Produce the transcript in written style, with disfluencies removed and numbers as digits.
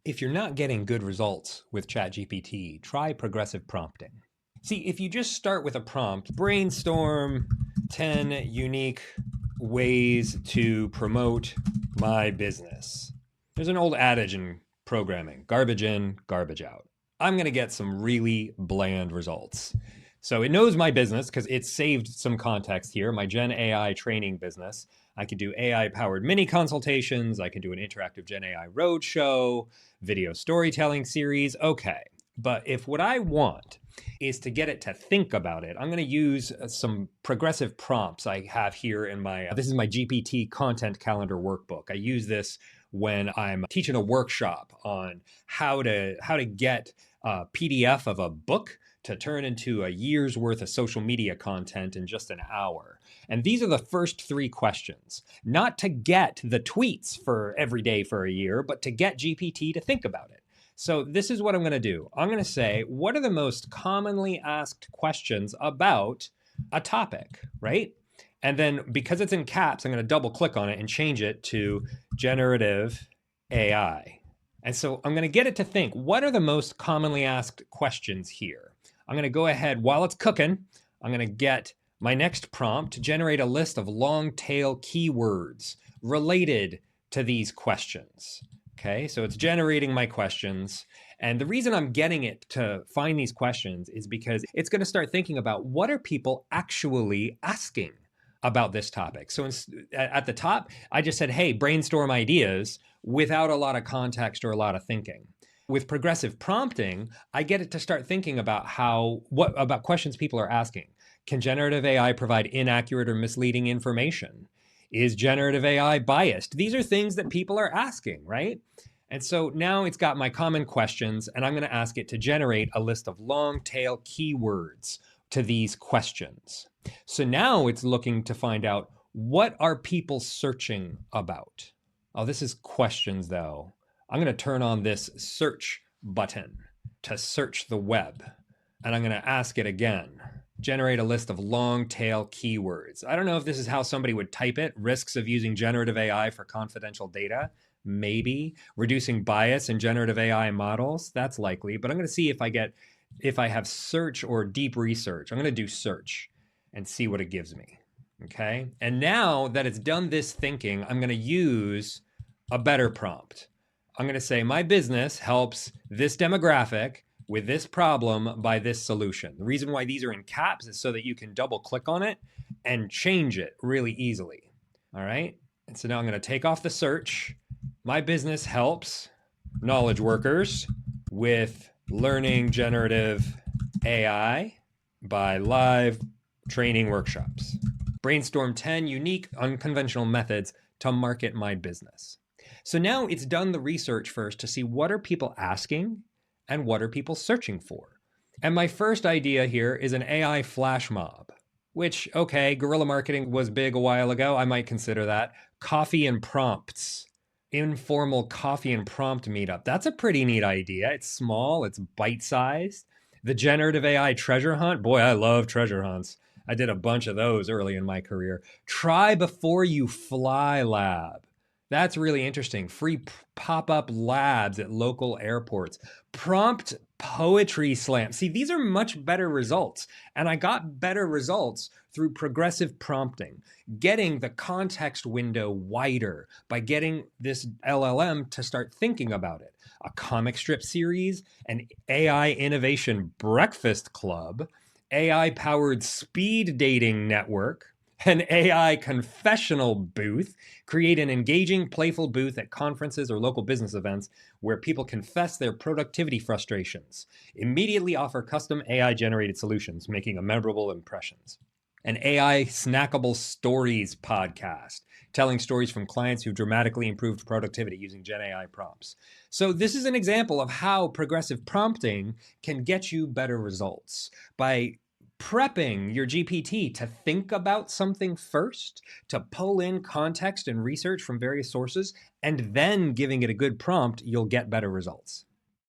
If you're not getting good results with ChatGPT, try progressive prompting. See, if you just start with a prompt, brainstorm 10 unique ways to promote my business. There's an old adage in programming, garbage in, garbage out. I'm going to get some really bland results. So it knows my business because it saved some context here, my Gen AI training business. I can do AI-powered mini consultations. I can do an interactive Gen AI roadshow, video storytelling series. Okay, but if what I want is to get it to think about it, I'm going to use some progressive prompts I have here in my, this is my GPT content calendar workbook. I use this when I'm teaching a workshop on how to get a PDF of a book to turn into a year's worth of social media content in just an hour. And these are the first 3 questions, not to get the tweets for every day for a year, but to get GPT to think about it. So this is what I'm going to do. I'm going to say, what are the most commonly asked questions about a topic, right? And then because it's in caps, I'm going to double click on it and change it to generative AI. And so I'm going to get it to think, what are the most commonly asked questions here? I'm going to go ahead while it's cooking. I'm going to get my next prompt to generate a list of long tail keywords related to these questions. Okay, so it's generating my questions. And the reason I'm getting it to find these questions is because it's going to start thinking about what are people actually asking about this topic. So at the top, I just said, hey, brainstorm ideas without a lot of context or a lot of thinking. With progressive prompting, I get it to start thinking about what about questions people are asking. Can generative AI provide inaccurate or misleading information? Is generative AI biased? These are things that people are asking, right? And so now it's got my common questions, and I'm going to ask it to generate a list of long tail keywords to these questions. So now it's looking to find out, what are people searching about? Oh, this is questions though. I'm going to turn on this search button to search the web. And I'm going to ask it again, generate a list of long tail keywords. I don't know if this is how somebody would type it. Risks of using generative AI for confidential data. Maybe. Reducing bias in generative AI models. That's likely. But I'm going to see if I have search or deep research. I'm going to do search and see what it gives me. Okay. And now that it's done this thinking, I'm going to use a better prompt. I'm going to say my business helps this demographic with this problem by this solution. The reason why these are in caps is so that you can double click on it and change it really easily. All right. And so now I'm going to take off the search. My business helps knowledge workers with learning generative AI by live training workshops. Brainstorm 10 unique unconventional methods to market my business. So now it's done the research first to see what are people asking and what are people searching for. And my first idea here is an AI flash mob, which, okay, guerrilla marketing was big a while ago. I might consider that. Coffee and prompts, informal coffee and prompt meetup. That's a pretty neat idea. It's small, it's bite-sized. The generative AI treasure hunt. Boy, I love treasure hunts. I did a bunch of those early in my career. Try before you fly lab. That's really interesting. Free pop-up labs at local airports. Prompt poetry slam. See, these are much better results. And I got better results through progressive prompting, getting the context window wider by getting this LLM to start thinking about it. A comic strip series, an AI innovation breakfast club, AI-powered speed dating network, an AI confessional booth, create an engaging, playful booth at conferences or local business events where people confess their productivity frustrations. Immediately offer custom AI-generated solutions, making memorable impressions. An AI snackable stories podcast, telling stories from clients who've dramatically improved productivity using Gen AI prompts. So this is an example of how progressive prompting can get you better results by prepping your GPT to think about something first, to pull in context and research from various sources, and then giving it a good prompt, you'll get better results.